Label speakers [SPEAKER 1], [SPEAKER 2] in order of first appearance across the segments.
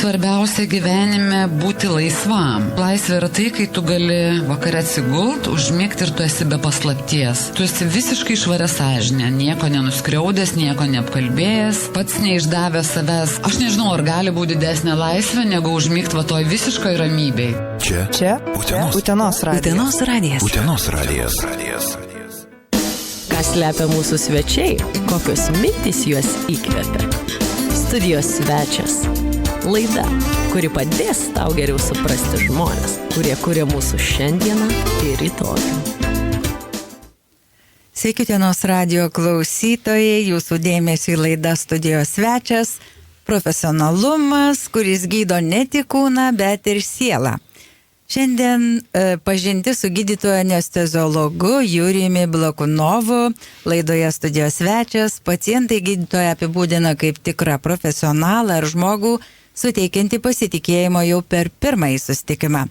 [SPEAKER 1] Svarbiausia gyvenime būti laisvam. Laisvė yra tai, kai tu gali vakare atsigult, užmigti ir tu esi be paslapties. Tu esi visiškai švaria sąžinė, nieko nenuskriaudęs, nieko neapkalbėjęs, pats neišdavęs savęs. Aš nežinau, ar gali būti didesnė laisvė, negu užmigti va toj visiškai ramybei.
[SPEAKER 2] Čia Utenos radijas.
[SPEAKER 3] Utenos radijas.
[SPEAKER 4] Ką slepia mūsų svečiai, kokios mintys juos įkvepia. Studijos svečias. Laida, kuri padės tau geriau suprasti žmonės, kurie kuria mūsų šiandieną ir rytojų.
[SPEAKER 2] Sveiki, Utenos radijo klausytojai, jūsų dėmesį laida studijos svečias, profesionalumas, kuris gydo ne tik kūną, bet ir sielą. Šiandien pažinti su gydytoju anesteziologu Jurijumi Blakunovu, laidoje studijos svečias, pacientai gydytoją apibūdina kaip tikrą profesionalą ar žmogų, suteikianti pasitikėjimo jau per pirmąjį susitikimą.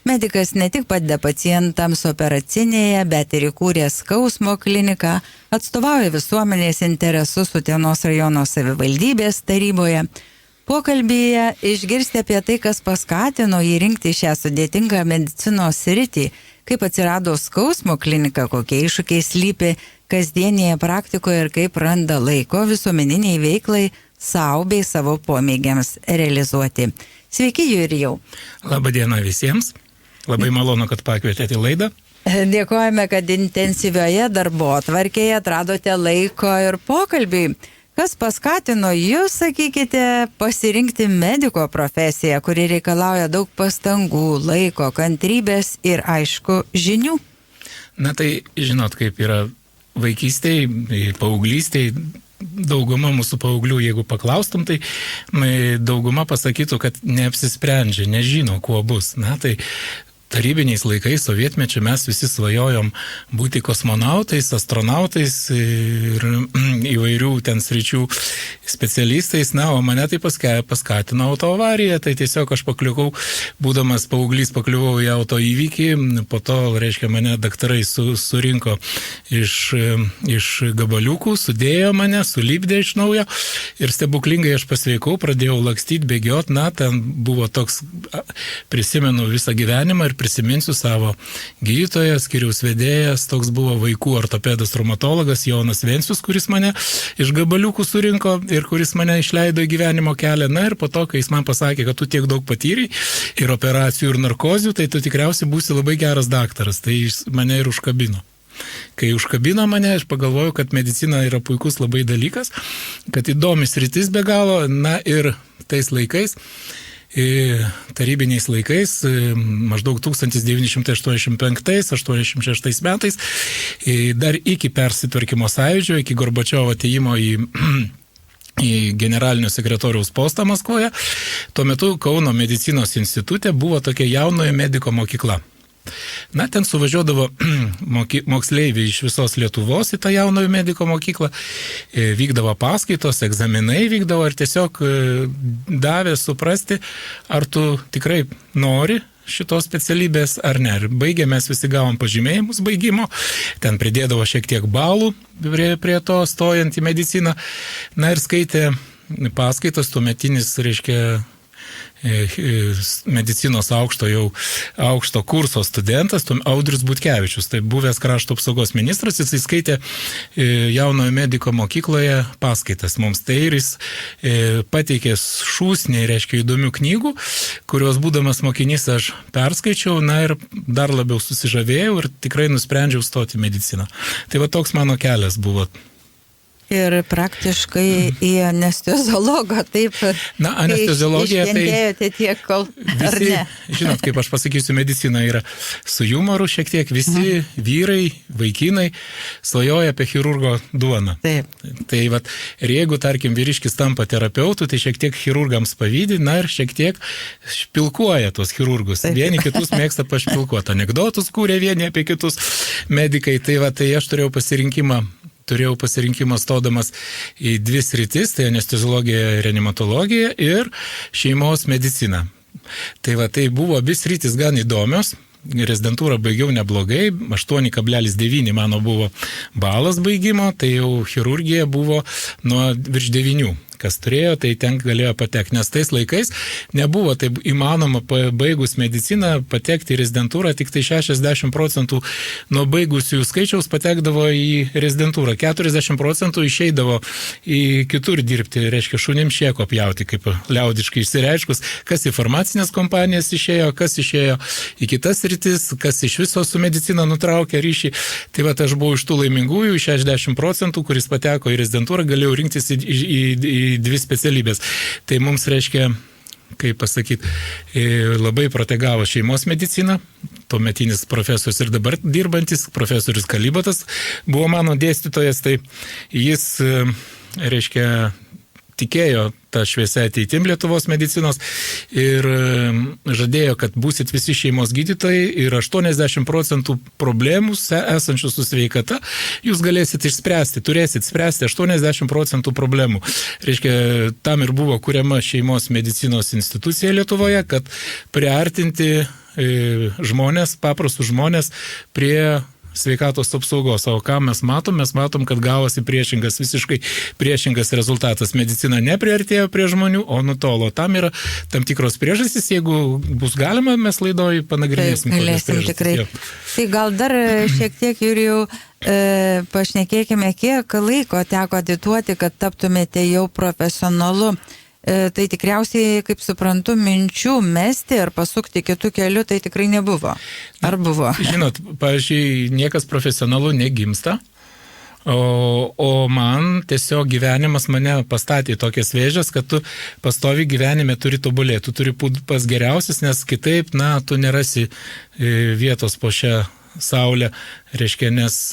[SPEAKER 2] Medikas ne tik padeda pacientams operacinėje, bet ir įkūrė skausmo kliniką, atstovauja visuomenės interesus Utenos rajono savivaldybės taryboje. Pokalbyje išgirsti apie tai, kas paskatino jį rinkti šią sudėtingą medicinos sritį, kaip atsirado skausmo klinika, kokie iššūkiai slypi kasdienėje praktikoje ir kaip randa laiko visuomeniniai veiklai savo bei savo pomėgiams realizuoti. Sveiki, Jurijau.
[SPEAKER 5] Labadiena visiems. Labai malonu, kad pakvietėte į laidą.
[SPEAKER 2] Dėkojame, kad intensyvioje darbotvarkėje atradote laiko ir pokalbiui. Kas paskatino jūs, sakykite, pasirinkti mediko profesiją, kuri reikalauja daug pastangų, laiko, kantrybės ir, aišku, žinių?
[SPEAKER 5] Na tai, žinot, kaip yra vaikystėje, paauglystėje, dauguma mūsų paauglių, jeigu paklaustum, tai dauguma pasakytų, kad neapsisprendžia, nežino, kuo bus. Na tai tarybiniais laikais, sovietmečiu mes visi svajojom būti kosmonautais, astronautais ir įvairių ten sričių specialistais. Na, o mane tai paskatino autoavarija, tai tiesiog aš pakliuvau, būdamas paauglys, pakliuvau į auto įvykį, po to, reiškia, mane daktarai surinko iš gabaliukų, sudėjo mane, sulipdė iš naujo ir stebuklingai aš pasveikau, pradėjau lakstyti, bėgiot, na, ten buvo toks, prisimenu visą gyvenimą ir prisiminsiu savo gydytoją, skyriaus vedėjas, toks buvo vaikų ortopedas, traumatologas Jonas Vencius, kuris mane iš gabaliukų surinko ir kuris mane išleido į gyvenimo kelią. Na ir po to, kai jis man pasakė, kad tu tiek daug patyrei ir operacijų ir narkozių, tai tu tikriausiai būsi labai geras daktaras. Tai jis mane ir užkabino. Kai užkabino mane, aš pagalvojau, kad medicina yra puikus labai dalykas, kad įdomis sritis be galo, na ir tais laikais, tarybiniais laikais, maždaug 1985-86 metais, dar iki persitvarkymo sąjūdžio, iki Gorbačiovo atėjimo į generalinio sekretoriaus postą Maskvoje, tuo metu Kauno medicinos institute buvo tokia jaunojo mediko mokykla. Na, ten suvažiuodavo moksleiviai iš visos Lietuvos į tą jaunojo mediko mokyklą, vykdavo paskaitos, egzaminai vykdavo ir tiesiog davė suprasti, ar tu tikrai nori šitos specialybės ar ne. Ir baigė, mes visi gavom pažymėjimus baigimo, ten pridėdavo šiek tiek balų prie to stojant į mediciną. Na ir skaitė paskaitas tuometinis, reiškia, medicinos aukšto kurso studentas, Audrius Butkevičius, tai buvęs krašto apsaugos ministras, jis skaitė jaunojo mediko mokykloje paskaitas mums. Tai ir jis pateikė šūsnį, reiškia, įdomių knygų, kurios būdamas mokinys aš perskaičiau, na ir dar labiau susižavėjau ir tikrai nusprendžiau stoti į mediciną. Tai va toks mano kelias buvo.
[SPEAKER 2] Ir praktiškai į anesteziologą, taip.
[SPEAKER 5] Na, anesteziologija
[SPEAKER 2] iškentėjote tiek, kol ar
[SPEAKER 5] visi,
[SPEAKER 2] ne?
[SPEAKER 5] Žinot, kaip aš pasakysiu, medicina yra su jumoru šiek tiek, visi vyrai, vaikinai svajoja apie chirurgo duoną.
[SPEAKER 2] Taip.
[SPEAKER 5] Tai vat, ir jeigu, tarkim, vyriškis tampa terapeutu, tai šiek tiek chirurgams pavydi, na ir šiek tiek špilkuoja tuos chirurgus. Taip. Vieni kitus mėgsta pašpilkuoti, anekdotus kūrė vieni apie kitus medikai. Tai va, tai aš turėjau pasirinkimą stodamas į dvi sritis, tai anesteziologija, reanimatologija ir šeimos medicina. Tai va, tai buvo abi sritis gan įdomios. Rezidentūrą baigiau neblogai, 8,9 mano buvo balas baigimo, tai jau chirurgija buvo nuo virš 9. Kas turėjo, tai ten galėjo patekti, nes tais laikais nebuvo taip įmanoma baigus mediciną patekti į rezidentūrą, tik tai 60% nuo baigusių skaičiaus patekdavo į rezidentūrą, 40% išeidavo į kitur dirbti, reiškia šunim šieko pjauti, kaip liaudiškai išsireiškus, kas į farmacinės kompanijas išėjo, kas išėjo į kitas rytis, kas iš viso su medicina nutraukė ryšį. Tai va, aš buvau iš tų laimingųjų, 60%, kuris pateko į rezidentūrą, galėjau rinktis į dvi specialybės. Tai mums reiškia, kaip pasakyti, labai protegavo šeimos mediciną. Tuometinis profesorius ir dabar dirbantis, profesorius Kalibatas buvo mano dėstytojas, tai jis, reiškia, tikėjo tą šviesę ateitim Lietuvos medicinos ir žadėjo, kad būsit visi šeimos gydytojai ir 80% problemų esančių su sveikata jūs galėsit išspręsti, turėsit spręsti 80% problemų. Reiškia, tam ir buvo kuriama šeimos medicinos institucija Lietuvoje, kad priartinti žmonės, paprastus žmonės prie sveikatos apsaugos. O ką mes matom? Mes matom, kad gavosi visiškai priešingas rezultatas. Medicina nepriartėjo prie žmonių, o nutolo. Tam yra tam tikros priežastys. Jeigu bus galima, mes laidoj panagrinėsim.
[SPEAKER 2] Taip, galėsim tikrai. Tai gal dar šiek tiek, Jurijau, pašnekėkime, kiek laiko teko atiduoti, kad taptumėte jau profesionalu. Tai tikriausiai, kaip suprantu, minčių mesti ar pasukti kitų kelių, tai tikrai nebuvo. Ar buvo?
[SPEAKER 5] Žinot, pavyzdžiui, niekas profesionalu negimsta, o man tiesiog gyvenimas mane pastatė tokias vėžes, kad tu pastovi gyvenime turi tobulėti, tu turi būti pas geriausias, nes kitaip, tu nerasi vietos po šią saulę, reiškia, nes,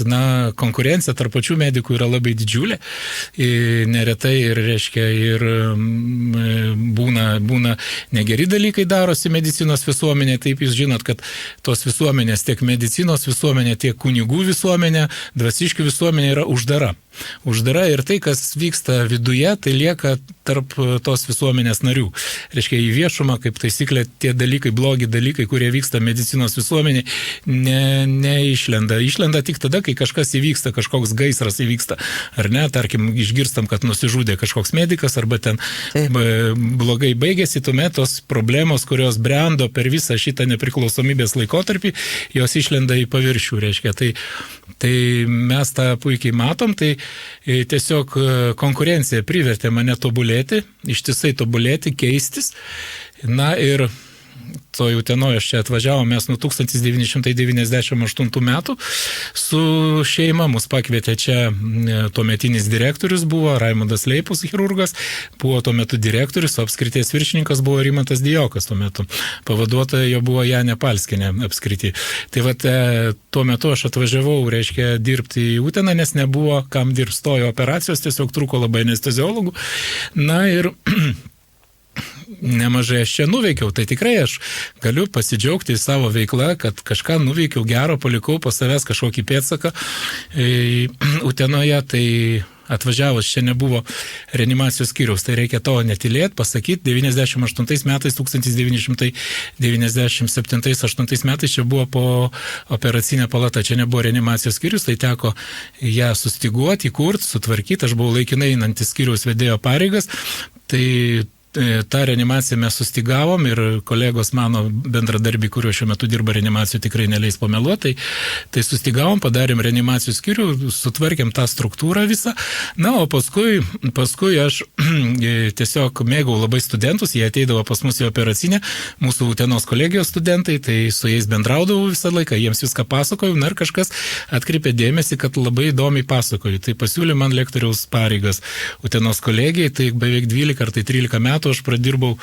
[SPEAKER 5] konkurencija tarp pačių medikų yra labai didžiulė, neretai ir, reiškia, ir būna negeri dalykai darosi medicinos visuomenė, taip jūs žinot, kad tos visuomenės, tiek medicinos visuomenė, tiek kunigų visuomenė, dvasiškių visuomenė yra uždara. Uždara ir tai, kas vyksta viduje, tai lieka tarp tos visuomenės narių. Reiškia, į viešumą, kaip taisyklė, tie dalykai, blogi dalykai, kurie vyksta medicinos visuomenė, neišlenda. Išlenda tik tada, kai kažkas įvyksta, kažkoks gaisras įvyksta. Ar ne, tarkim, išgirstam, kad nusižudė kažkoks medikas, arba ten blogai baigėsi, tuomet tos problemos, kurios brendo per visą šitą nepriklausomybės laikotarpį, jos išlenda į paviršių, reiškia. Tai mes tą puikiai matom, tai tiesiog konkurencija privertė mane tobulėti, ištisai tobulėti, keistis. Ir to Utenoje aš čia atvažiavom, mes nuo 1998 metų su šeima mus pakvietė čia, tuometinis direktorius buvo Raimundas Leipus, chirurgas, buvo tuo metu direktorius, o apskrities viršininkas buvo Rimantas Dijokas tuo metu, pavaduotoja jo buvo Janė Palskienė apskrity. Tai tuo metu aš atvažiavau, reiškia, dirbti į Uteną, nes nebuvo kam dirbti, stojo operacijos, tiesiog trūko labai anesteziologų. Ir nemažai aš čia nuveikiau, tai tikrai aš galiu pasidžiaugti savo veiklą, kad kažką nuveikiau gero, palikau po savęs kažkokį pėdsaką Utenoje, tai atvažiavus čia nebuvo reanimacijos skyriaus, tai reikia to netilėti, pasakyti, 1997 metais čia buvo po operacinė palata, čia nebuvo reanimacijos skyrius, tai teko ją sustiguoti, įkurti, sutvarkyti, aš buvau laikinai einantis skyriaus vedėjo pareigas, tai tą reanimaciją mes sustigavom ir kolegos mano bendradarbiai, kurio šiuo metu dirba reanimacijų, tikrai neleis pameluoti, tai sustigavom, padarėm reanimacijų skyrių, sutvarkėm tą struktūrą visą. O paskui aš tiesiog mėgau labai studentus, jie ateidavo pas mus į operacinę, mūsų Utenos kolegijos studentai, tai su jais bendraudavau visą laiką, jiems viską pasakojau, ir kažkas atkreipė dėmesį, kad labai įdomiai pasakoju. Tai pasiūlė man lektoriaus pareigas Utenos kolegijai, tai beveik 12 ar 13 metų aš pradirbau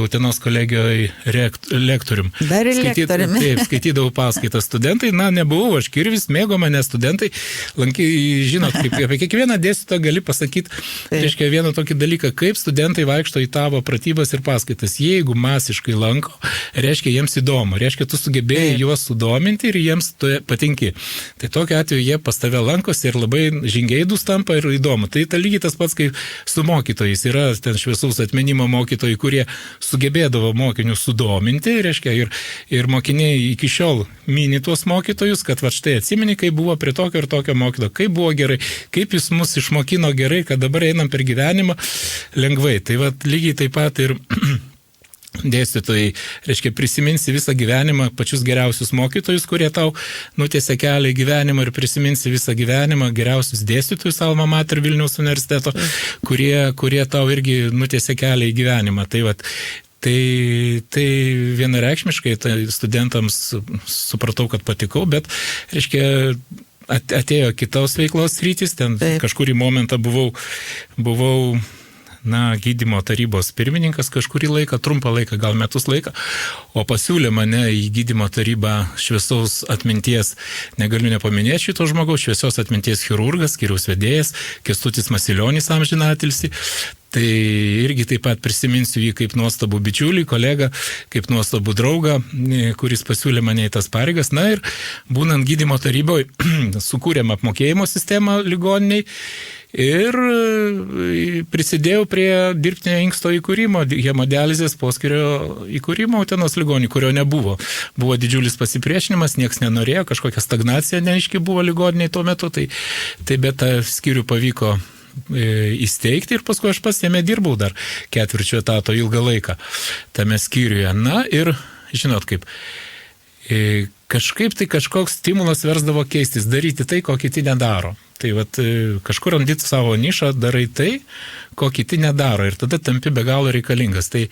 [SPEAKER 5] Utenos kolegijoje lektorium.
[SPEAKER 2] Dar ir lektoriumi.
[SPEAKER 5] Taip, skaitydavau paskaitas studentai, nebuvau aš kirvis, mėgo mane studentai, žinot, kaip apie kiekvieną dėstytoją gali pasakyti, reiškia, vieną tokį dalyką, kaip studentai vaikšto į tavo pratybas ir paskaitas. Jeigu masiškai lanko, reiškia, jiems įdomu, reiškia, tu sugebėjai juos sudominti ir jiems tu patinki. Tai tokiu atveju jie pas tave lankosi ir labai žingeidus tampa ir įdomu. Tai lygiai tas pats, kaip su mokytojais yra ten šviesaus atminimo mokytojai, kurie sugebėdavo mokinius sudominti, reiškia, ir mokiniai iki šiol mini tuos mokytojus, kad va štai atsimeni, kaip buvo prie tokio ir tokio mokytojo, kaip buvo gerai, kaip jis mus išmokino gerai, kad dabar einam per gyvenimą lengvai. Tai va lygiai taip pat ir dėstytojai, reiškia, prisiminsi visą gyvenimą pačius geriausius mokytojus, kurie tau nutiesia kelią į gyvenimą, ir prisiminsi visą gyvenimą geriausius dėstytojus Alma Mater Vilniaus universiteto, kurie tau irgi nutiesia kelią į gyvenimą. Tai vat, tai vienareikšmiškai studentams supratau, kad patikau, bet, reiškia, atėjo kitos veiklos sritys, ten kažkurį momentą buvau gydymo tarybos pirmininkas kažkurį laiką, trumpą laiką, gal metus laiką, o pasiūlė mane į gydymo tarybą šviesaus atminties, negaliu nepaminėti šito žmogaus, šviesios atminties chirurgas, skyriaus vedėjas, Kęstutis Masilionis amžinatilsį. Tai irgi taip pat prisiminsiu jį kaip nuostabų bičiulį, kolegą, kaip nuostabų draugą, kuris pasiūlė mane į tas pareigas. Na ir būnant gydymo taryboje sukūrėm apmokėjimo sistemą ligoniniai ir prisidėjau prie dirbtinio inksto įkūrimo, hemodializės poskirio įkūrimo Utenos ligoninėje, kurio nebuvo. Buvo didžiulis pasipriešinimas, nieks nenorėjo, kažkokia stagnacija neaiški buvo ligoninėje tuo metu, tai bet tą skyrių pavyko įsteigti ir paskui aš pas jame dirbau dar 4 etato ilgą laiką tame skyriuje. Na ir žinot kaip, kažkaip tai kažkoks stimulas versdavo keistis, daryti tai, ko kiti nedaro. Tai vat, kažkur randyti savo nišą, darai tai, ko kiti nedaro ir tada tampi be galo reikalingas. Tai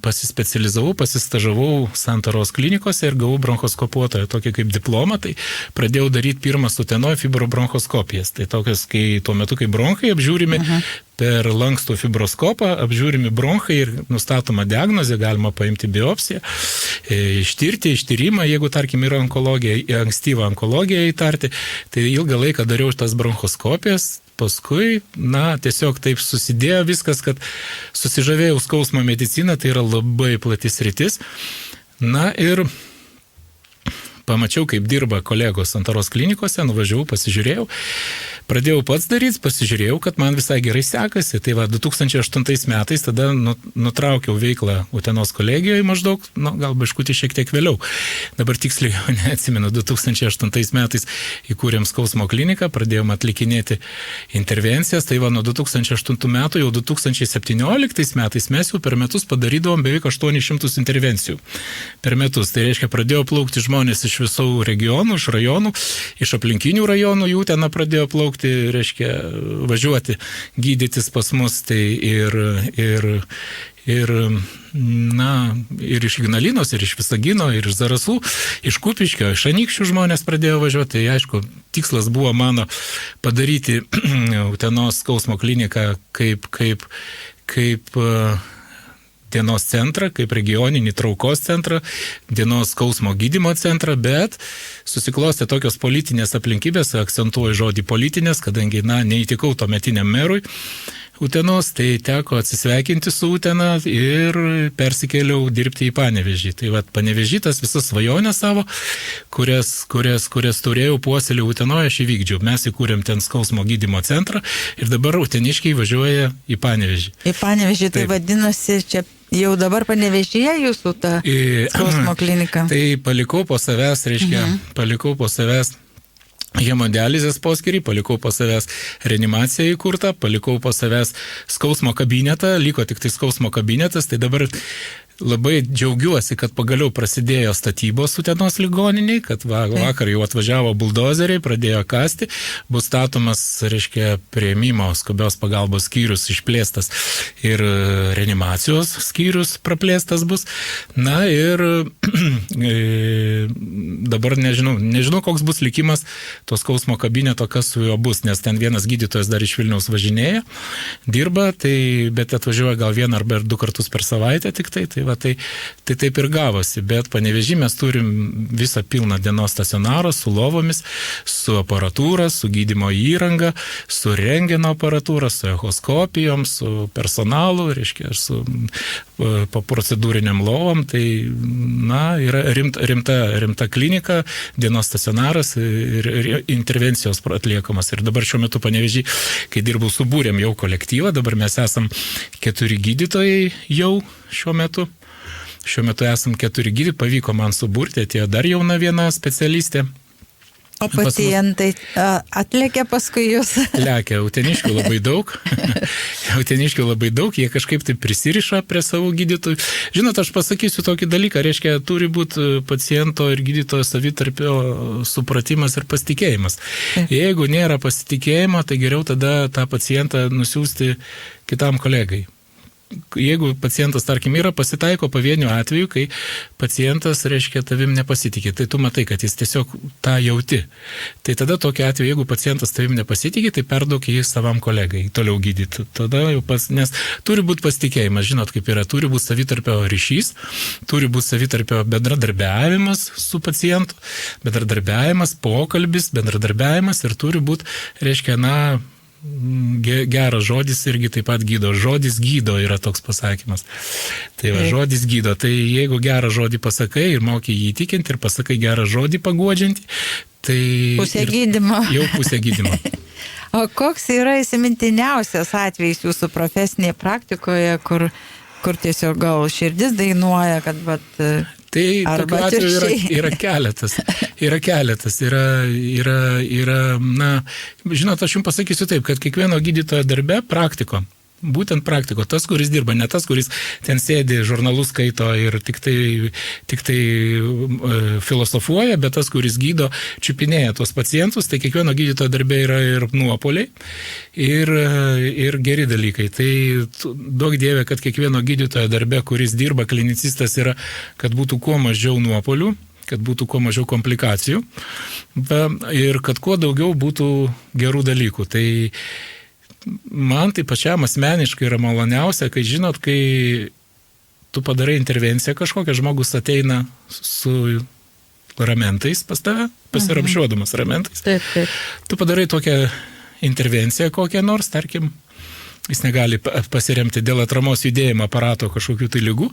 [SPEAKER 5] pasispecializavau, pasistažavau Santaros klinikose ir gavau bronchoskopuotoją, tokį kaip diplomą, tai pradėjau daryti pirmas Utenoje fibrobronchoskopijas. Tai tokios, kai tuo metu, kai bronchai apžiūrimi per lankstų fibroskopą, apžiūrimi bronchai ir nustatoma diagnozė, galima paimti biopsiją, ištyrimą, jeigu, tarkim, yra onkologija, ankstyvą onkologiją įtarti, tai ilgą laiką dariau tas bronchoskopijas. Paskui, tiesiog taip susidėjo viskas, kad susižavėjau skausmo mediciną, tai yra labai platis sritis. Na ir pamačiau, kaip dirba kolegos Santaros klinikose, nuvažiavau, pasižiūrėjau, pradėjau pats daryti, pasižiūrėjau, kad man visai gerai sekasi. Tai va, 2008 metais tada nutraukiau veiklą Utenos kolegijoje maždaug, gal biškutį šiek tiek vėliau. Dabar tiksliai neatsimenu, 2008 metais įkūrėm skausmo kliniką, pradėjom atlikinėti intervencijas. Tai va, nuo 2008 metų jau 2017 metais mes jau per metus padarydavom beveik 800 intervencijų per metus. Tai reiškia, pradėjo plaukti žmonės iš visų regionų, iš rajonų, iš aplinkinių rajonų, jų ten pradėjo plaukti, reiškia, važiuoti, gydytis pas mus, tai ir iš Ignalinos, ir iš Visagino, ir iš Zarasų, iš Kupiškio, iš Anykščių žmonės pradėjo važiuoti. Tai aišku, tikslas buvo mano padaryti Utenos skausmo kliniką kaip dienos centrą, kaip regioninį traukos centrą, dienos skausmo gydymo centrą, bet susiklostė tokios politinės aplinkybės, akcentuoju žodį politinės, kadangi, neįtikau tuometiniam merui Utenos, tai teko atsisveikinti su Utena ir persikėliau dirbti į Panevėžį. Tai vat, Panevėžį tas visas svajonės savo, kurias turėjau puoselį Utenoje, aš įvykdžiau. Mes įkūrėm ten skausmo gydymo centrą ir dabar uteniškiai važiuoja į Panevėžį.
[SPEAKER 2] Į Panevėžį, tai vadinasi, čia jau dabar Panevėžyje jūsų ta skausmo klinika?
[SPEAKER 5] Tai palikau po savęs, palikau po savęs hemodializės poskirį, palikau po savęs reanimaciją įkurtą, palikau po savęs skausmo kabinetą, liko tik tai skausmo kabinetas, tai dabar labai džiaugiuosi, kad pagaliau prasidėjo statybos Utenos ligoniniai, kad vakar jau atvažiavo buldozeriai, pradėjo kasti, bus statomas, priėmimo skubios pagalbos skyrius išplėstas ir reanimacijos skyrius praplėstas bus. Na ir dabar nežinau, koks bus likimas to skausmo kabineto, kas su juo bus, nes ten vienas gydytojas dar iš Vilniaus važinėja, dirba, bet atvažiuoja gal 1 arba 2 kartus per savaitę tik tai va, tai taip ir gavosi, bet Panevėžy mes turim visą pilną dienos stacionarą su lovomis, su aparatūra, su gydymo įranga, su rentgeno aparatūra, su echoskopijom, su personalu, reiškia, su po procedūriniam lovom, tai, na, yra rimta klinika, dienos stacionaras ir intervencijos atliekamas. Ir dabar šiuo metu Panevėžy, kai dirbau, subūrėm jau kolektyvą, dabar mes esam 4 gydytojai jau šiuo metu. Šiuo metu esam 4 gydytojai, pavyko man suburti, atėjo dar jauna viena specialistė.
[SPEAKER 2] O pacientai atlėkia paskui jūs?
[SPEAKER 5] Lekia, uteniškių labai daug. Uteniškių labai daug, jie kažkaip tai prisiriša prie savo gydytojų. Žinot, aš pasakysiu tokį dalyką, reiškia, turi būti paciento ir gydytojo savitarpio supratimas ir pasitikėjimas. Jeigu nėra pasitikėjimo, tai geriau tada tą pacientą nusiųsti kitam kolegai. Jeigu pacientas, tarkim, pasitaiko pavienių atvejų, kai pacientas, reiškia, tavim nepasitikė, tai tu matai, kad jis tiesiog tą jauti. Tai tada tokiu atveju, jeigu pacientas tavim nepasitikė, tai perduok jį savam kolegai, toliau gydyti. Tada jau nes turi būti pasitikėjimas, žinot, kaip yra, turi būti savitarpio ryšys, turi būti savitarpio bendradarbiavimas su pacientu, bendradarbiavimas, pokalbis, bendradarbiavimas ir turi būti, reiškia, geras žodis irgi taip pat gydo. Žodis gydo yra toks pasakymas. Tai va, žodis gydo. Tai jeigu gerą žodį pasakai ir moki jį įtikinti ir pasakai gerą žodį paguodžiantį, tai...
[SPEAKER 2] Pusė gydymo.
[SPEAKER 5] Jau pusė gydymo.
[SPEAKER 2] O koks yra įsimintiniausias atvejis jūsų profesinėje praktikoje, kur tiesiog gal širdis dainuoja, kad vat...
[SPEAKER 5] Tai tokiu atveju yra keletas. Na, žinot, aš jums pasakysiu taip, kad kiekvieno gydytojo darbe praktiko, tas, kuris dirba, ne tas, kuris ten sėdi, žurnalus skaito ir tik tai filosofuoja, bet tas, kuris gydo, čiupinėja tuos pacientus, tai kiekvieno gydytojo darbe yra ir nuopoliai, ir geri dalykai. Tai duok Dieve, kad kiekvieno gydytojo darbe, kuris dirba, klinicistas yra, kad būtų kuo mažiau nuopolių, kad būtų kuo mažiau komplikacijų ir kad kuo daugiau būtų gerų dalykų. Tai man tai pačiam asmeniškai yra maloniausia, kai žinot, kai tu padarai intervenciją kažkokią, žmogus ateina su ramentais pas tave, pasiramšiuodamas ramentais.
[SPEAKER 2] Taip.
[SPEAKER 5] Tu padarai tokią intervenciją kokią nors, tarkim, jis negali pasiremti dėl atramos judėjimo aparato kažkokių tai ligų,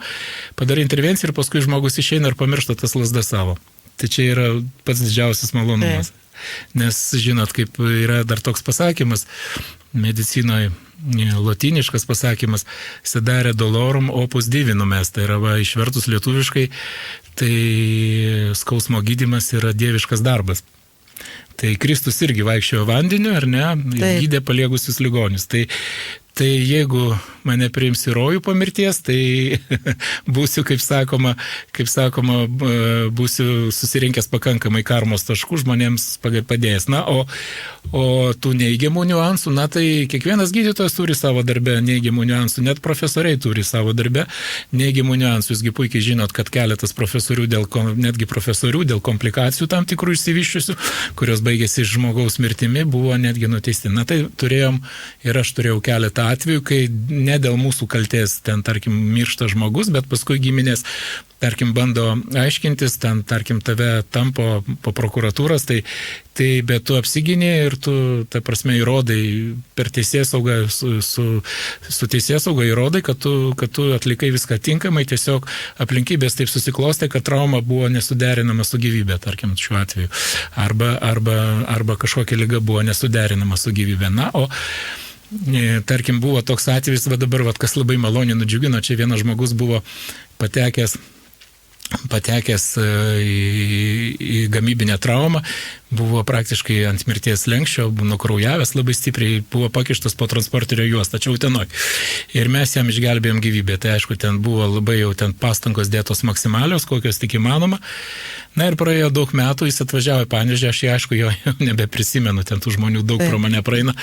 [SPEAKER 5] padarai intervenciją ir paskui žmogus išeina ir pamiršta tas lazdas savo. Tai čia yra pats didžiausias malonumas. Nes, žinot, kaip yra dar toks pasakymas, medicinoje lotyniškas pasakymas, sedare dolorum opus divinum est, tai yra išvertus lietuviškai, tai skausmo gydymas yra dieviškas darbas. Tai Kristus irgi vaikščiojo vandeniu, ar ne, ir gydė paliegusius ligonius. Tai jeigu mane priims į rojų po mirties, tai būsiu, kaip sakoma, būsiu susirinkęs pakankamai karmos taškų žmonėms padėjęs. Na, o tų neigiamų niuansų, na, tai kiekvienas gydytojas turi savo darbę neigiamų niuansų, net profesoriai turi savo darbę neigiamų niuansų. Jūsgi puikiai žinot, kad keletas profesorių, netgi profesorių dėl komplikacijų tam tikrų išsivyščiusių, kurios baigėsi žmogaus mirtimi, buvo netgi nuteisti. Na, tai aš turėjau keletą atvejų, kai ne dėl mūsų kaltės ten, tarkim, miršta žmogus, bet paskui giminės, tarkim, bando aiškintis, ten, tarkim, tave tampo po prokuratūros, tai bet tu apsigini ir tu, ta prasme, įrodai per teisėsaugą, su teisėsauga įrodai, kad tu atlikai viską tinkamai, tiesiog aplinkybės taip susiklostė, kad trauma buvo nesuderinama su gyvybė, tarkim, šiuo atveju. Arba kažkokia liga buvo nesuderinama su gyvybė. Na, o tarkim, buvo toks atvejis, dabar, kas labai maloniai nudžiugino, čia vienas žmogus buvo patekęs į gamybinę traumą, buvo praktiškai ant mirties slenksčio, nukraujavęs labai stipriai, buvo pakištas po transporterio juostą, tačiau Utenoj. Ir mes jam išgelbėjom gyvybę. Tai aišku, ten buvo labai jau ten pastangos dėtos maksimalios, kokios tik įmanoma. Na ir praėjo daug metų, jis atvažiavo į Panevėžį, aš aišku, jo nebeprisimenu, ten tų žmonių daug pro mane praeina.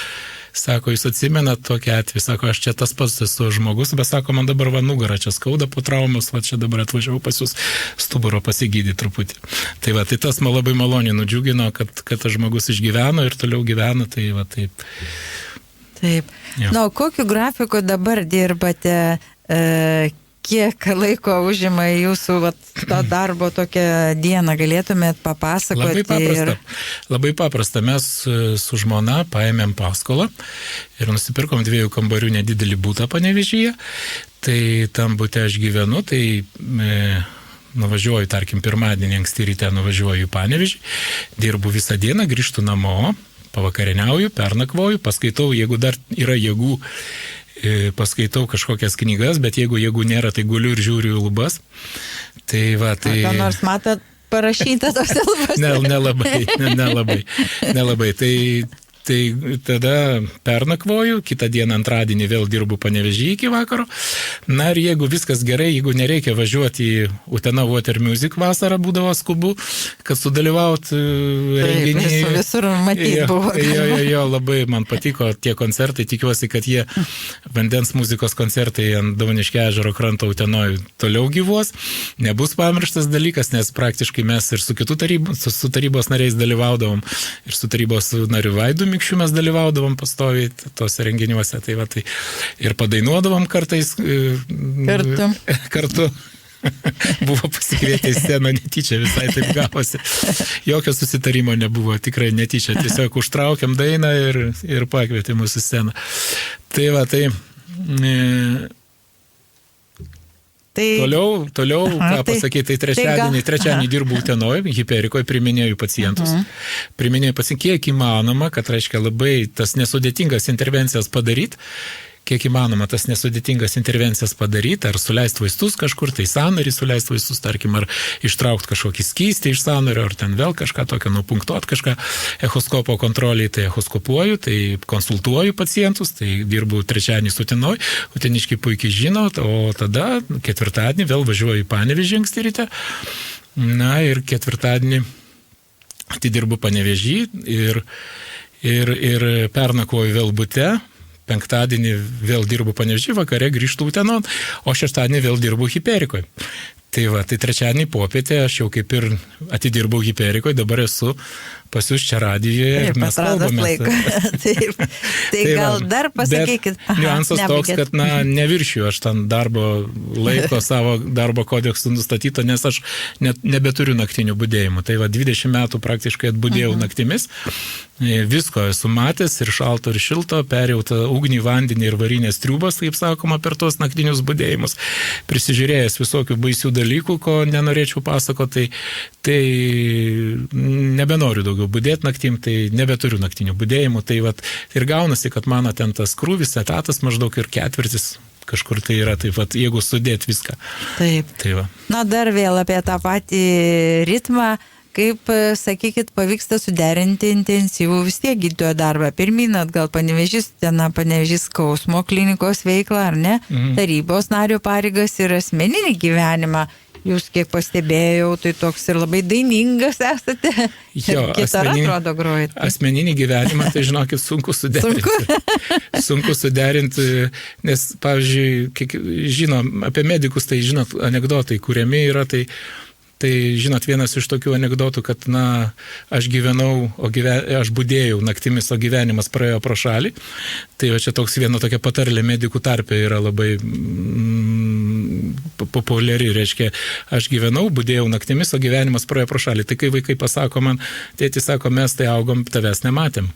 [SPEAKER 5] Sako, jūs atsimenat tokį atvejį, sako, aš čia tas pats esu žmogus, bet sako, man dabar nugarą čia skauda po traumos, čia dabar atvažiavau pas jūs stuburo pasigydyti truputį. Tai tas man labai maloniai nudžiugino, kad tas žmogus išgyveno ir toliau gyvena, tai taip.
[SPEAKER 2] Taip. Ja. Na, kokiu grafiku dabar dirbate? kiek laiko užima jūsų to darbo tokią dieną, galėtumėt papasakoti?
[SPEAKER 5] Labai paprasta. Mes su žmona paėmėm paskolą ir nusipirkom 2 kambarių nedidelį butą Panevėžyje. Tai tam bute aš gyvenu, tai nuvažiuoju, tarkim, pirmadienį anksti ryte nuvažiuoju į Panevėžį, dirbu visą dieną, grįžtu namo, pavakarieniauju, pernakvoju, paskaitau, jeigu dar yra jėgų, paskaitau kažkokias knygas, bet jeigu nėra, tai guliu ir žiūriu į lubas. Tai va, tai...
[SPEAKER 2] Ką nors matot parašyta tose lubose?
[SPEAKER 5] Nelabai. Tai tada pernakvoju, kitą dieną antradienį vėl dirbu Panevėžyje iki vakaro. Na ir jeigu viskas gerai, jeigu nereikia važiuoti į Utena Water Music, vasarą būdavo skubu, kad sudalyvaut renginį.
[SPEAKER 2] Visur matyti buvo.
[SPEAKER 5] Jo, labai man patiko tie koncertai, tikiuosi, kad jie vandens muzikos koncertai ant Dauniškio ežero kranto Utenoje toliau gyvuos. Nebus pamirštas dalykas, nes praktiškai mes ir su kitų tarybos nariais dalyvaudavom ir su tarybos nariu Vaidu Mikščiu mes dalyvaudavom pastoviai tose renginiuose, tai ir padainuodavom kartais kartu. Buvo pasikvietę į sceną netyčia, visai taip gavosi. Jokio susitarimo nebuvo, tikrai netyčia. Tiesiog užtraukiam dainą ir pakvietė mūsų sceną. Tai va, Toliau, ką pasakyti, tai trečiadienį dirbu Utenoje, Hiperikoje, priminėjau pacientus. Priminėjau pacientus, kiek įmanoma, kad reiškia labai tas nesudėtingas intervencijas padaryti, ar suleisti vaistus kažkur, tai sąnarį suleisti vaistus, tarkim, ar ištraukti kažkokį skystį iš sąnario, ar ten vėl kažką tokio nupunktuoti, kažką echoskopo kontroliai, tai echoskopuoju, tai konsultuoju pacientus, tai dirbu trečiadienį Utenoje, uteniškiai puikiai žino, o tada ketvirtadienį vėl važiuoju į Panevėžį anksti ryte, na ir ketvirtadienį atidirbu Panevėžį ir pernakvoju vėl bute. Penktadienį vėl dirbu Panevėžį, vakare grįžtu Utenon, o šeštadienį vėl dirbu Hiperikoje. Tai trečiadienį popietę aš jau kaip ir atidirbau Hiperikoje, dabar esu pas jūs čia radijoje ir mes kalbame.
[SPEAKER 2] Tai gal dar pasakykit.
[SPEAKER 5] Niuansas toks, kad neviršiu aš ten darbo laiko savo darbo kodeksų nustatyto, nes aš nebeturiu naktinių budėjimų. Tai 20 metų praktiškai atbudėjau naktimis. Visko esu matęs ir šalto ir šilto, perėjau tą ugnį, vandenį ir varinės triubas, kaip sakoma, per tos naktinius budėjimus. Prisižiūrėjęs visokių baisių dalykų, ko nenorėčiau pasakoti, tai nebenoriu daugiau budėti naktim, tai nebeturiu naktinių budėjimų. Tai ir gaunasi, kad mano ten tas krūvis, etatas maždaug ir ketvirtis kažkur tai yra, taip jeigu sudėt viską.
[SPEAKER 2] Taip.
[SPEAKER 5] Tai va.
[SPEAKER 2] Na, dar vėl apie tą patį ritmą. Kaip, sakykit, pavyksta suderinti intensyvų vis tiek gydytojo darbą? Pirmyn atgal Panevėžys skausmo klinikos veiklą, ar ne? Tarybos nario pareigas ir asmeninį gyvenimą. Jūs, kiek pastebėjau, tai toks ir labai dainingas esate.
[SPEAKER 5] Jo,
[SPEAKER 2] gitarą atrodo grojate.
[SPEAKER 5] Asmeninį gyvenimą, tai žinokit, sunku suderinti. Sunku suderinti, nes, pavyzdžiui, apie medikus, tai žinot, anekdotai, kuriami yra, tai, žinot, vienas iš tokių anekdotų, kad, aš gyvenau, aš budėjau naktimis, o gyvenimas praėjo pro šalį. Tai čia toks viena tokia patarlė medikų tarpe yra labai populiari, reiškia, aš gyvenau, budėjau naktimis, o gyvenimas praėjo pro šalį. Tai kai vaikai pasako man, tėtis sako, mes tai augom, tavęs nematėm.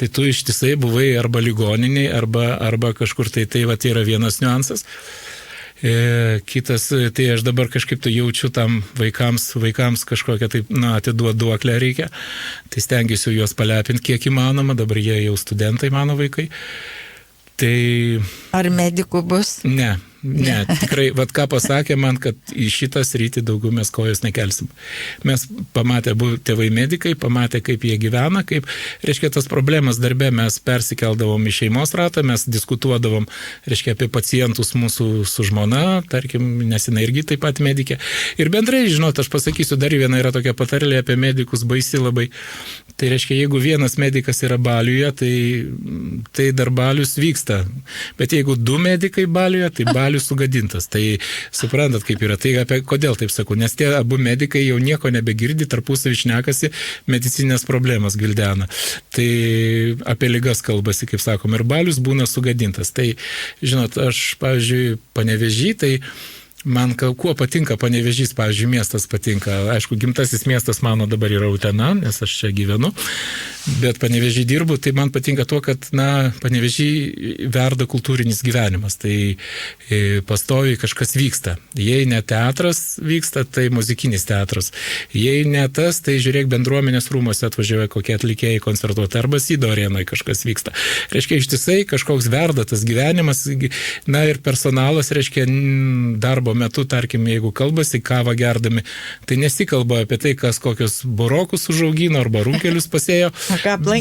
[SPEAKER 5] Tai tu ištisai buvai arba ligoniniai, arba kažkur tai yra vienas niuansas. Kitas, tai aš dabar kažkaip tai jaučiu tam vaikams kažkokią atiduoklę reikia, tai stengiuosi juos palepinti kiek įmanoma, dabar jie jau studentai mano vaikai. Tai...
[SPEAKER 2] Ar medikų bus?
[SPEAKER 5] Ne, tikrai, ką pasakė man, kad į šitą sritį daugiau mes kojos nekelsim. Mes pamatė, tėvai medikai, pamatė, kaip jie gyvena, kaip, reiškia, tas problemas darbe mes persikeldavom į šeimos ratą, mes diskutuodavom, reiškia, apie pacientus mūsų su žmona, tarkim, nes jinai irgi taip pat medikė. Ir bendrai, žinot, aš pasakysiu, dar viena yra tokia patarlė apie medikus baisi labai. Tai reiškia, jeigu vienas medikas yra baliuje, tai dar balius vyksta. Bet jeigu 2 medikai baliuje, tai balius sugadintas. Tai suprantat, kaip yra. Tai kodėl taip sakau? Nes tie abu medikai jau nieko nebegirdi, tarpusavy šnekasi, medicinės problemas gvildena. Tai apie ligas kalbasi, kaip sakom, ir balius būna sugadintas. Tai, žinot, aš, pavyzdžiui, Panevėžy, tai man kuo patinka Panevėžys, pavyzdžiui, miestas patinka. Aišku, gimtasis miestas mano dabar yra Utena, nes aš čia gyvenu, bet Panevėžy dirbu, tai man patinka tuo, kad, Panevėžy verda kultūrinis gyvenimas, tai pastoviai kažkas vyksta. Jei ne teatras vyksta, tai muzikinis teatras. Jei ne tas, tai žiūrėk, bendruomenės rūmose atvažiuoja kokie atlikėjai koncertuoti, arba Sydo arenoje kažkas vyksta. Reiškia, ištisai kažkoks verda tas gyvenimas, ir personalas, reiškia, darbo metu, tarkim, jeigu kalbasi kavą gerdami, tai nesikalba apie tai, kas kokius burokus užaugino arba runkelius pasėjo,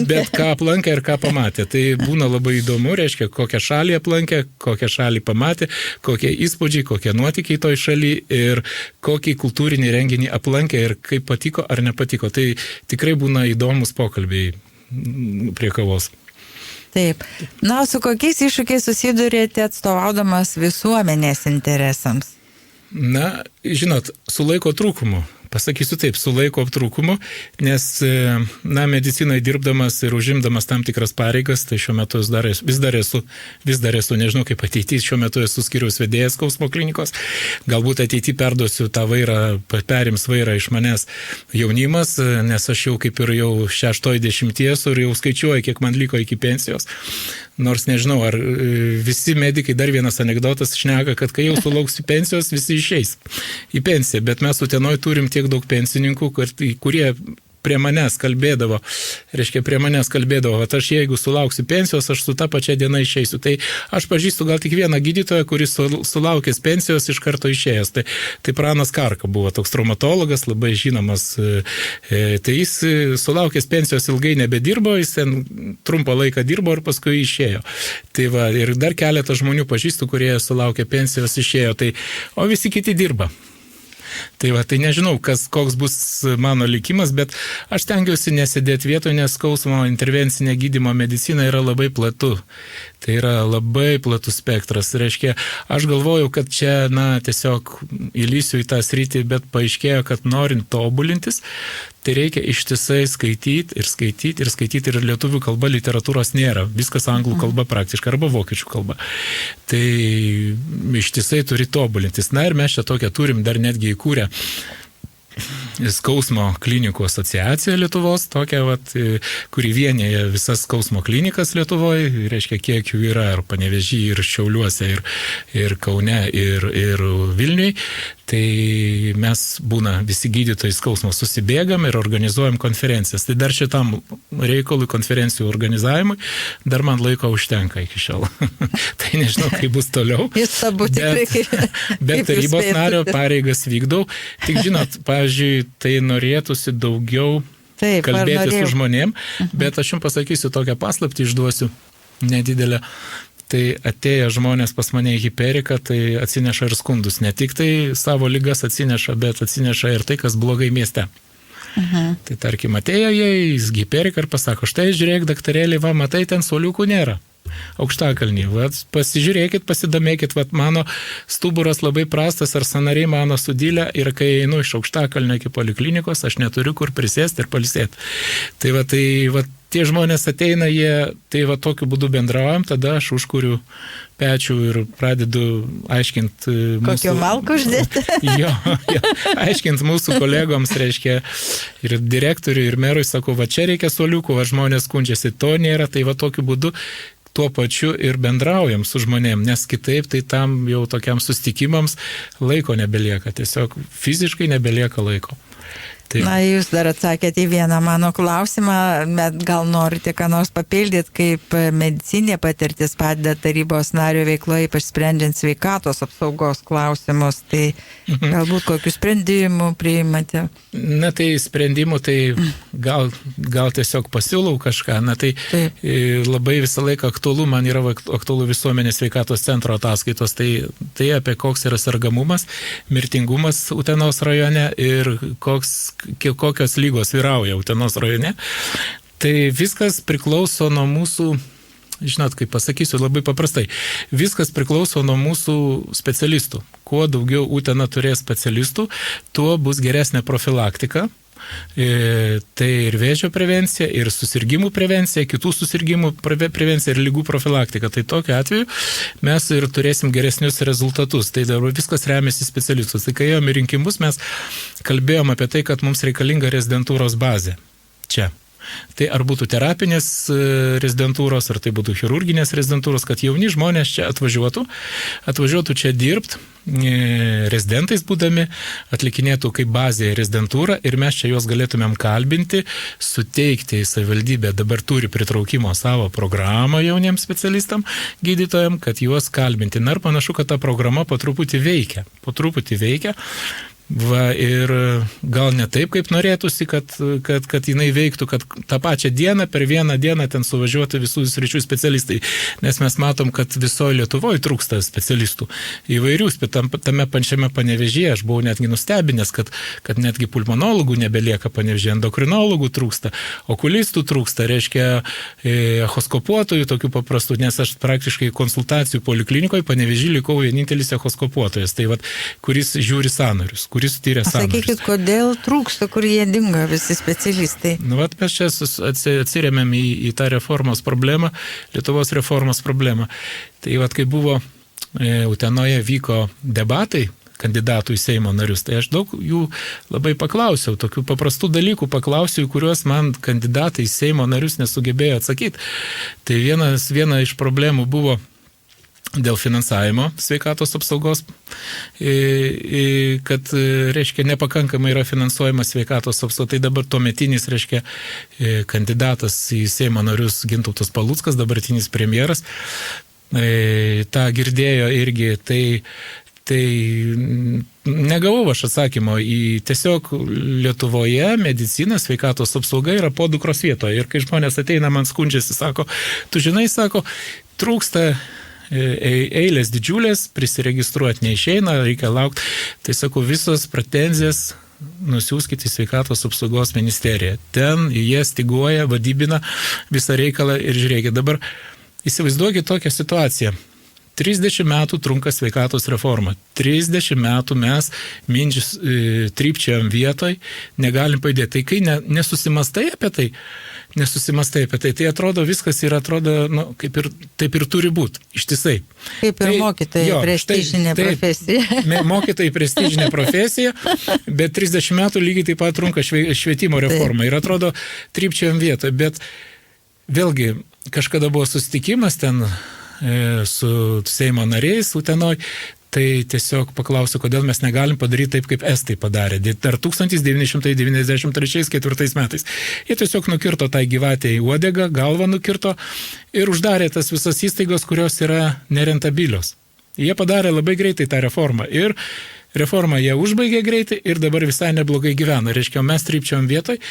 [SPEAKER 5] bet ką aplankė ir ką pamatė. Tai būna labai įdomu, reiškia, kokią šalį aplankė, kokią šalį pamatė, kokie įspūdžiai, kokie nuotykiai toj šaly ir kokį kultūrinį renginį aplankė ir kaip patiko ar nepatiko. Tai tikrai būna įdomus pokalbiai prie kavos.
[SPEAKER 2] Taip. Su kokiais iššūkiais susidurėte atstovaudamas visuomenės interesams?
[SPEAKER 5] Žinot, su laiko trūkumu. Pasakysiu taip, su laiko trūkumu, nes, medicinoje dirbdamas ir užimdamas tam tikras pareigas, tai šiuo metu vis dar esu, nežinau kaip ateityje, šiuo metu esu skyriaus vedėjas skausmo klinikos, galbūt ateityje perduosiu tą vairą, perims vairą iš manęs jaunimas, nes aš jau kaip ir jau 60 ir jau skaičiuoju, kiek man liko iki pensijos. Nors nežinau, ar visi medikai, dar vienas anekdotas šneka, kad kai jau sulauksiu pensijos, visi išeis į pensiją, bet mes Utenoje turim tiek daug pensininkų, kurie prie manęs kalbėdavo, aš jeigu sulauksiu pensijos, aš su tą pačią dieną išeisiu. Tai aš pažįstu gal tik vieną gydytoją, kuris sulaukęs pensijos iš karto išėjęs. Tai Pranas Karka buvo toks traumatologas, labai žinomas. Tai jis sulaukęs pensijos ilgai nebedirbo, jis ten trumpą laiką dirbo ir paskui išėjo. Tai va, ir dar keletą žmonių pažįstu, kurie sulaukė pensijos išėjo. O visi kiti dirba. Tai nežinau, koks bus mano likimas, bet aš tengiuosi nesėdėti vietoje, nes skausmo intervencinė gydymo medicina yra labai platu. Tai yra labai platus spektras. Reiškia, aš galvojau, kad čia, tiesiog įlysiu į tą sritį, bet paaiškėjo, kad norint tobulintis, tai reikia ištisai skaityti ir lietuvių kalba literatūros nėra. Viskas anglų kalba praktiškai arba vokiečių kalba. Tai ištisai turi tobulintis. Ir mes čia tokią turim dar netgi įkūrę skausmo klinikų asociacija Lietuvos, tokia, kuri vienyje visas skausmo klinikas Lietuvoje, reiškia, kiek jų yra ir Panevėžy, ir Šiauliuose, ir Kaune, ir Vilniui. Tai mes visi gydytojai skausmo susibėgam ir organizuojam konferencijas. Tai dar šitam reikalui konferencijų organizavimui dar man laiko užtenka iki šiol. Tai nežinau, kaip bus toliau. Bet tarybos nario pareigas vykdau. Tik žinot, pavyzdžiui, tai norėtųsi daugiau kalbėti su žmonėm, bet aš jums pasakysiu tokią paslaptį, išduosiu nedidelę. Tai atėję žmonės pas mane į hiperiką, tai atsineša ir skundus. Ne tik tai savo ligas atsineša, bet atsineša ir tai, kas blogai mieste. Tai tarkim, atėjo jie į hiperiką ir pasako, štai žiūrėk, daktarėlį, matai, ten soliukų nėra. Aukštakalnį. Pasižiūrėkit, pasidomėkit, mano stuburas labai prastas, ar sąnariai mano sudilę ir kai einu iš Aukštakalnio iki poliklinikos, aš neturiu kur prisėsti ir pailsėti. Tai tie žmonės ateina, tai tokiu būdu bendraujam, tada aš užkuriu pečių ir pradedu aiškinti
[SPEAKER 2] Kokio malko uždėti?
[SPEAKER 5] Jo, aiškinti mūsų kolegoms, reiškia, ir direktoriui, ir merui, sakau, čia reikia soliukų, žmonės skundžiasi, to nėra, tai tokiu būdu tuo pačiu ir bendraujam su žmonėm, nes kitaip tai tam jau tokiam susitikimams laiko nebelieka, tiesiog fiziškai nebelieka laiko. Taip.
[SPEAKER 2] Jūs dar atsakėte į vieną mano klausimą, bet gal norite ką nors papildyti, kaip medicinė patirtis padeda tarybos nario veikloje, ypač sprendžiant sveikatos apsaugos klausimus, tai galbūt kokių sprendimų priimate?
[SPEAKER 5] Tai sprendimų, tai gal tiesiog pasiūlau kažką, tai labai visą laiką aktualu, man yra aktualu visuomenės sveikatos centro ataskaitos, tai apie koks yra sergamumas, mirtingumas Utenos rajone ir koks kokios lygos vyrauja Utenos rajone. Tai viskas priklauso nuo mūsų, žinot, kaip pasakysiu labai paprastai, viskas priklauso nuo mūsų specialistų. Kuo daugiau Utena turės specialistų, tuo bus geresnė profilaktika. Tai ir vėžio prevencija, ir susirgymų prevencija, kitų susirgymų prevencija ir lygų profilaktika. Tai tokiu atveju mes ir turėsim geresnius rezultatus. Tai dabar viskas remiasi specialistus. Tai kai ėjome į rinkimus, mes kalbėjom apie tai, kad mums reikalinga rezidentūros bazė čia. Tai ar būtų terapinės rezidentūros, ar tai būtų chirurginės rezidentūros, kad jauni žmonės čia atvažiuotų čia dirbti, rezidentais būdami, atlikinėtų kaip bazėje rezidentūrą ir mes čia juos galėtumėm kalbinti, suteikti į savivaldybę, dabar turi pritraukimo savo programą jauniems specialistam, gydytojam, kad juos kalbinti. Na ir panašu, kad ta programa po truputį veikia. Va, ir gal ne taip, kaip norėtųsi, kad jinai veiktų, kad tą pačią dieną, per vieną dieną ten suvažiuotų visų sričių specialistai. Nes mes matom, kad visoje Lietuvoje trūksta specialistų. Įvairių, tame pačiame Panevėžyje aš buvau netgi nustebinęs, kad netgi pulmonologų nebelieka Panevėžyje, endokrinologų trūksta, okulistų trūksta, reiškia echoskopuotojų tokių paprastų, nes aš praktiškai konsultacijų poliklinikoje Panevėžyje likau vienintelis echoskopuotojas, tai vat, kuris žiūri sąnarius, kuris tyria sąnarius.
[SPEAKER 2] Sakykit, kodėl trūksta, kur jie dingo visi specialistai?
[SPEAKER 5] Nu, vat mes čia atsirėmėm į tą reformos problemą, Lietuvos reformos problemą. Tai vat, kai buvo Utenoje vyko debatai kandidatų į Seimo narius, tai aš daug jų labai paklausiau, tokių paprastų dalykų paklausiau, kuriuos man kandidatai į Seimo narius nesugebėjo atsakyti. Tai viena iš problemų buvo dėl finansavimo sveikatos apsaugos, kad, reiškia, nepakankamai yra finansuojama sveikatos apsauga. Tai dabar tuometinis, reiškia, kandidatas į Seimo narius Gintautas Paluckas, dabartinis premjeras, tą girdėjo irgi, tai negavau aš atsakymo į tiesiog Lietuvoje medicina, sveikatos apsauga yra podukros vietoje. Ir kai žmonės ateina, man skundžiasi, sako, tu žinai, sako, trūksta eilės didžiulės, prisiregistruoti neišeina, reikia laukti. Tai sakau, visos pretenzijas nusiųskite į sveikatos apsaugos ministeriją. Ten jie styguoja, vadybina visą reikalą ir žiūrėkit. Dabar įsivaizduokit tokią situaciją. 30 metų trunka sveikatos reforma. 30 metų mes minčius trypčiam vietoj, negalim pajudėti. Tai kai nesusimastai apie tai, tai atrodo viskas ir atrodo, nu, kaip ir taip ir turi būti, ištisai.
[SPEAKER 2] Kaip ir mokytojai prestižinė profesija.
[SPEAKER 5] Mokytojai prestižinė profesija, bet 30 metų lygiai taip pat trunka švietimo reforma. Ir atrodo trypčiam vietoj, bet vėlgi kažkada buvo susitikimas ten su Seimo nariais Utenoj, tai tiesiog paklausiu, kodėl mes negalim padaryti taip, kaip estai padarė. Dar 1993-2004 metais. Jie tiesiog nukirto tą gyvatę į uodegą, galvą nukirto ir uždarė tas visas įstaigos, kurios yra nerentabilios. Jie padarė labai greitai tą reformą ir reformą jie užbaigė greitai ir dabar visai neblogai gyvena. Reiškia, mes trypčiom vietoj.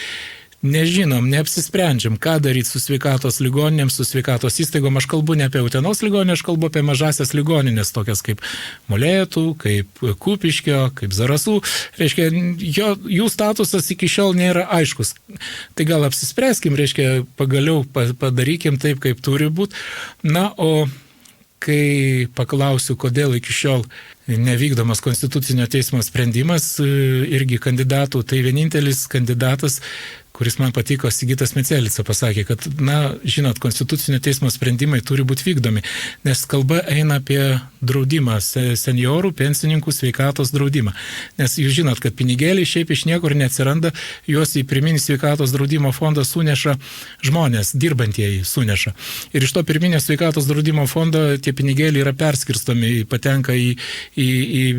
[SPEAKER 5] Nežinom, neapsisprendžiam, ką daryti su sveikatos ligoninėms, su sveikatos įstaigom. Aš kalbu ne apie Utenos ligoninę, aš kalbu apie mažasias ligoninės, tokias kaip Molėtų, kaip Kupiškio, kaip Zarasų. Reiškia, jų statusas iki šiol nėra aiškus. Tai gal apsispręskim, reiškia, pagaliau padarykim taip, kaip turi būti. Na, o kai paklausiu, kodėl iki šiol nevykdomas Konstitucinio teismo sprendimas irgi kandidatų, tai vienintelis kandidatas, kuris man patiko, Sigitas Micelica, pasakė, kad, na, žinot, Konstitucinio teismo sprendimai turi būti vykdomi, nes kalba eina apie draudimą, seniorų, pensininkų sveikatos draudimą. Nes jūs žinot, kad pinigėliai šiaip iš niekur neatsiranda, juos į pirminį sveikatos draudimo fondą suneša žmonės, dirbantieji suneša. Ir iš to pirminio sveikatos draudimo fondo tie pinigėliai yra perskirstomi, patenka į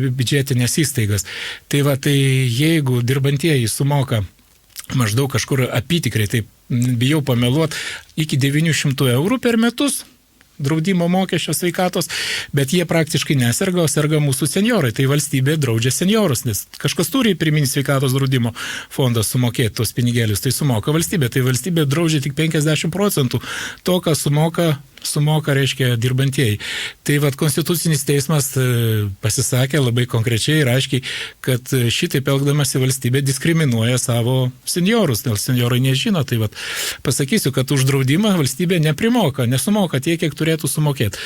[SPEAKER 5] biudžetinės įstaigas. Tai va, tai jeigu dirbantieji sumoka maždaug kažkur apytikrai, taip bijau pameluoti, iki 900 eurų per metus draudimo mokesčio sveikatos, bet jie praktiškai neserga, o serga mūsų seniorai. Tai valstybė draudžia seniorus, nes kažkas turi priminti sveikatos draudimo fondą sumokėti tos pinigėlius, tai sumoka valstybė. Tai valstybė draudžia tik 50% to, ką sumoka sumoka, reiškia, dirbantieji. Tai vat Konstitucinis teismas pasisakė labai konkrečiai ir aiškiai, kad šitaip elgdamasi valstybė diskriminuoja savo senjorus, nes senjorai nežino. Tai vat pasakysiu, kad už draudimą valstybė nesumoka tiek, kiek turėtų sumokėti.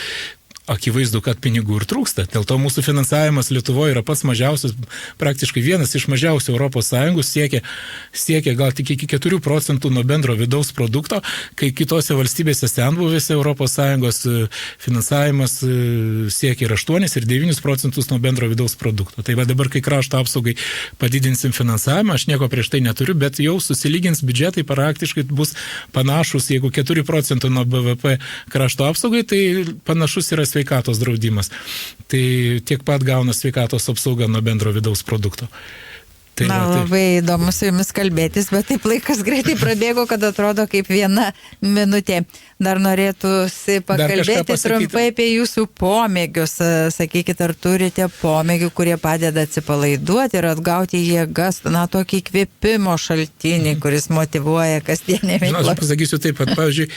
[SPEAKER 5] Akivaizdu, kad pinigų ir trūksta. Dėl to mūsų finansavimas Lietuvoje yra pats mažiausias, praktiškai vienas iš mažiausių ES, siekia gal tik iki 4% nuo bendro vidaus produkto, kai kitose valstybėse senbuvėse ES finansavimas siekia ir 8 ir 9% nuo bendro vidaus produkto. Tai va dabar, kai krašto apsaugai padidinsim finansavimą, aš nieko prieš tai neturiu, bet jau susilygins biudžetai praktiškai bus panašus, jeigu 4% nuo BVP krašto apsaugai, tai panašus yra sveikatos draudimas. Tai tiek pat gauna sveikatos apsauga nuo bendro vidaus produkto. Tai
[SPEAKER 2] labai įdomu su jumis kalbėtis, bet taip laikas greitai prabėgo, kad atrodo kaip 1 minutė. Dar norėtųsi pakalbėti trumpai apie jūsų pomėgius. Sakykit, ar turite pomėgių, kurie padeda atsipalaiduoti ir atgauti jėgas, tokį įkvėpimo šaltinį, kuris motyvuoja kasdienį veiklą?
[SPEAKER 5] Aš pasakysiu taip pat, pavyzdžiui,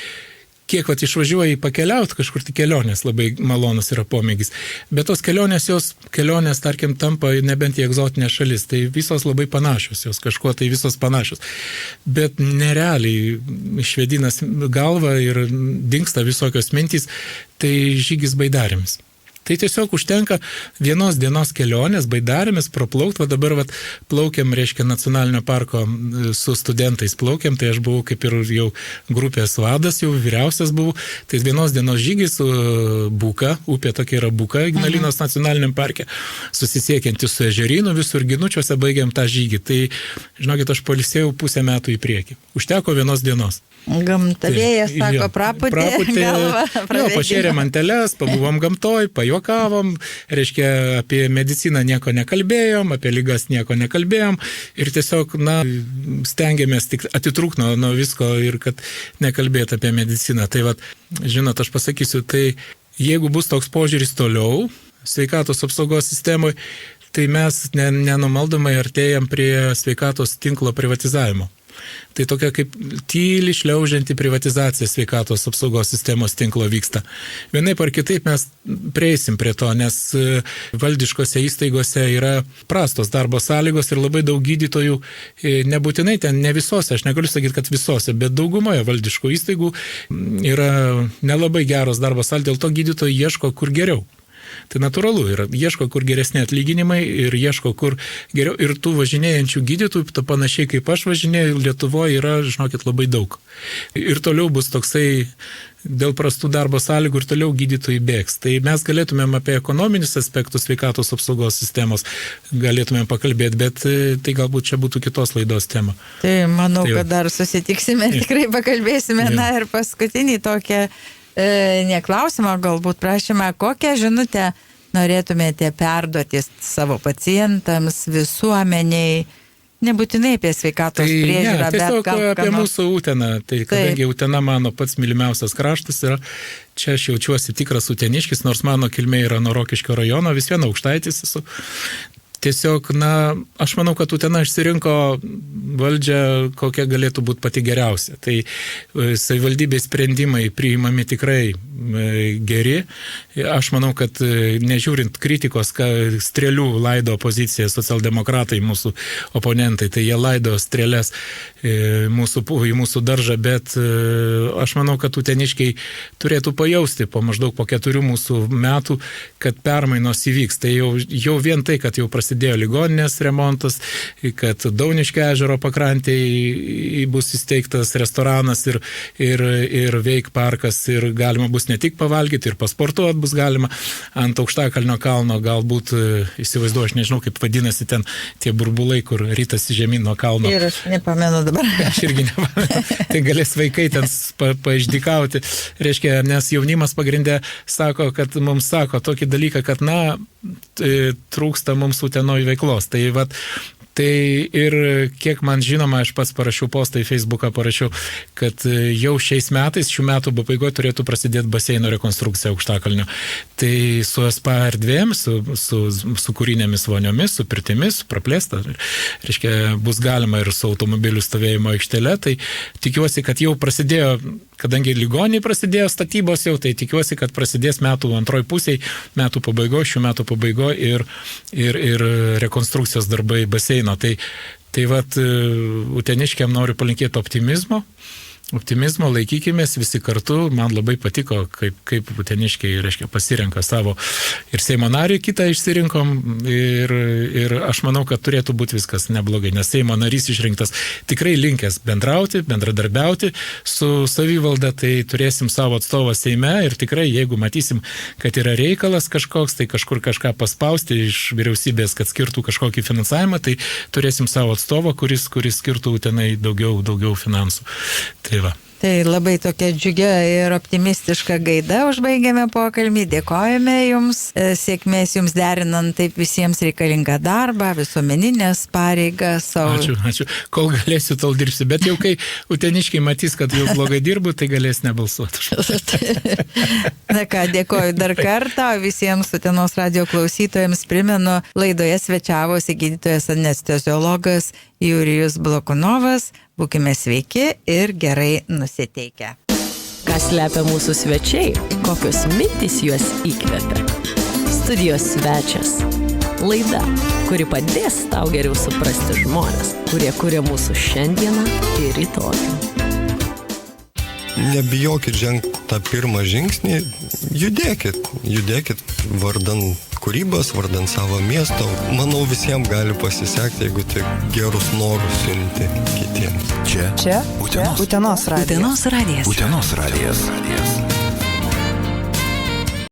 [SPEAKER 5] kiek išvažiuoji pakeliauti, kažkur tai kelionės labai malonus yra pomėgis. Bet tos kelionės, tarkim, tampa nebent į egzotinę šalis, tai visos labai panašios, jos kažkuo tai visos panašios. Bet nerealiai išvedinas galva ir dingsta visokios mintys, tai žygis baidarėmis. Tai tiesiog užtenka 1 dienos kelionės, baidarėmis praplaukti, va dabar plaukiam, reiškia, nacionalinio parko su studentais plaukiam, tai aš buvau kaip ir jau grupės vadas, jau vyriausias buvau, tai 1 dienos žygis su Buka, upė tokia yra Buka, Ignalinos nacionaliniam parke, susisiekianti su ežerynu, visur Ginučiuose baigiam tą žygį, tai, žinokit, aš poilsėjau pusę metų į priekį, užteko 1 dienos.
[SPEAKER 2] Gamta vėjas, sako, praputė galva.
[SPEAKER 5] Pašėrėm anteles, pabuvom gamtoj, pajuokavom, reiškia, apie mediciną nieko nekalbėjom, apie ligas nieko nekalbėjom ir tiesiog, stengiamės tik atitrūkti nuo visko ir kad nekalbėti apie mediciną. Tai žinot, aš pasakysiu, tai jeigu bus toks požiūris toliau sveikatos apsaugos sistemoje, tai mes nenumaldomai artėjam prie sveikatos tinklo privatizavimo. Tai tokia kaip tyli šliaužianti privatizacija sveikatos apsaugos sistemos tinklo vyksta. Vienaip ar kitaip mes prieisim prie to, nes valdiškose įstaigose yra prastos darbo sąlygos ir labai daug gydytojų, nebūtinai ten, ne visose, aš negaliu sakyti, kad visose, bet daugumoje valdiškų įstaigų yra nelabai geros darbo sąlygos, dėl to gydytojai ieško kur geriau. Tai natūralu, ir ieško kur geresni atlyginimai ir ieško kur geriau. Ir tų važinėjančių gydytojų, to panašiai kaip aš važinėjau, Lietuvoje yra, žinokit, labai daug. Ir toliau bus toksai dėl prastų darbo sąlygų ir toliau gydytojai bėgs. Tai mes galėtumėm apie ekonominius aspektus sveikatos apsaugos sistemos galėtumėm pakalbėti, bet tai galbūt čia būtų kitos laidos tema.
[SPEAKER 2] Tai manau, kad dar susitiksime ir tikrai pakalbėsime. Na ir paskutinį tokią neklausimą, galbūt prašymą, kokią žinutę norėtumėte perduoti savo pacientams, visuomeniai, nebūtinai apie sveikatos priežiūrą, bet
[SPEAKER 5] tiesiog apie mūsų Uteną. Tai kadangi Utena mano pats mylimiausias kraštas yra, čia aš jaučiuosi tikras uteniškis, nors mano kilmė yra nuo Rokiškio rajono, vis viena aukštaitis esu. Tiesiog, aš manau, kad Utena išsirinko valdžią, kokia galėtų būti pati geriausia. Tai savivaldybės sprendimai priimami tikrai geri. Aš manau, kad nežiūrint kritikos, strėlių laido opozicija, socialdemokratai, mūsų oponentai, tai jie laido strėlės į mūsų daržą, bet aš manau, kad uteniškiai turėtų pajausti po 4 mūsų metų, kad permainos įvyks. Tai jau vien tai, kad jau prasidėjo ligoninės remontas, kad Dauniškio ežero pakrantėje bus įsteigtas restoranas ir veik parkas ir galima bus ne tik pavalgyti, ir pasportuoti bus galima ant Aukštakalnio kalno, galbūt įsivaizduoju, aš nežinau, kaip vadinasi ten tie burbulai, kur rytasi žemyn nuo kalno.
[SPEAKER 2] Ir aš nepamenu dabar.
[SPEAKER 5] Aš irgi nepamenu. Tai galės vaikai ten paišdykauti. Reiškia, nes jaunimas pagrindė sako, kad mums sako tokį dalyką, kad trūksta mums Utenoj veiklos. Tai ir kiek man žinoma, aš pats parašiau postą į Facebooką, kad jau šiais metais, šių metų pabaigoje turėtų prasidėti baseino rekonstrukcija Aukštakalnio. Tai su spa erdvėm, su kūrinėmis voniomis, su pirtimis, praplėsta. Reiškia, bus galima ir su automobilių stovėjimo aikštele. Tai tikiuosi, kad jau prasidėjo kadangi ligoniai prasidėjo statybos jau, tai tikiuosi, kad prasidės metų antroj pusėj, metų pabaigoje, šių metų pabaigoje ir rekonstrukcijos darbai baseino. Tai vat, uteniškiam noriu palinkėti optimizmo, laikykimės visi kartu. Man labai patiko, kaip uteniškiai, reiškia, pasirenka savo ir Seimo narį kitą išsirinkom ir aš manau, kad turėtų būti viskas neblogai, nes Seimo narys išrinktas tikrai linkęs bendrauti, bendradarbiauti su savivalda, tai turėsim savo atstovą Seime ir tikrai, jeigu matysim, kad yra reikalas kažkoks, tai kažkur kažką paspausti iš vyriausybės, kad skirtų kažkokį finansavimą, tai turėsim savo atstovą, kuris skirtų tenai daugiau finansų.
[SPEAKER 2] Tai labai tokia džiugia ir optimistiška gaida užbaigėme pokalbį. Dėkojame Jums, sėkmės Jums derinant taip visiems reikalingą darbą, visuomeninės pareigas.
[SPEAKER 5] Ačiū. Kol galėsiu, tol dirbsiu. Bet jau kai uteniškiai matys, kad jau blogai dirbu, tai galės nebalsuoti.
[SPEAKER 2] Na ką, dėkoju dar kartą. Visiems Utenos radio klausytojams primenu, laidoje svečiavosi gydytojas anesteziologas Jurijus Blokunovas. Būkime sveiki ir gerai nusiteikę.
[SPEAKER 4] Ką slepia mūsų svečiai, kokios mintys juos įkvepia. Studijos svečias. Laida, kuri padės tau geriau suprasti žmonės, kurie kuria mūsų šiandieną ir rytojų.
[SPEAKER 3] Nebijokit žengti tą pirmą žingsnį, judėkit vardan kūrybos, vardan savo miesto. Manau, visiems gali pasisekti, jeigu tik gerus norus siunti kitiems.
[SPEAKER 6] Čia Utenos radijas.
[SPEAKER 7] Utenos radijas.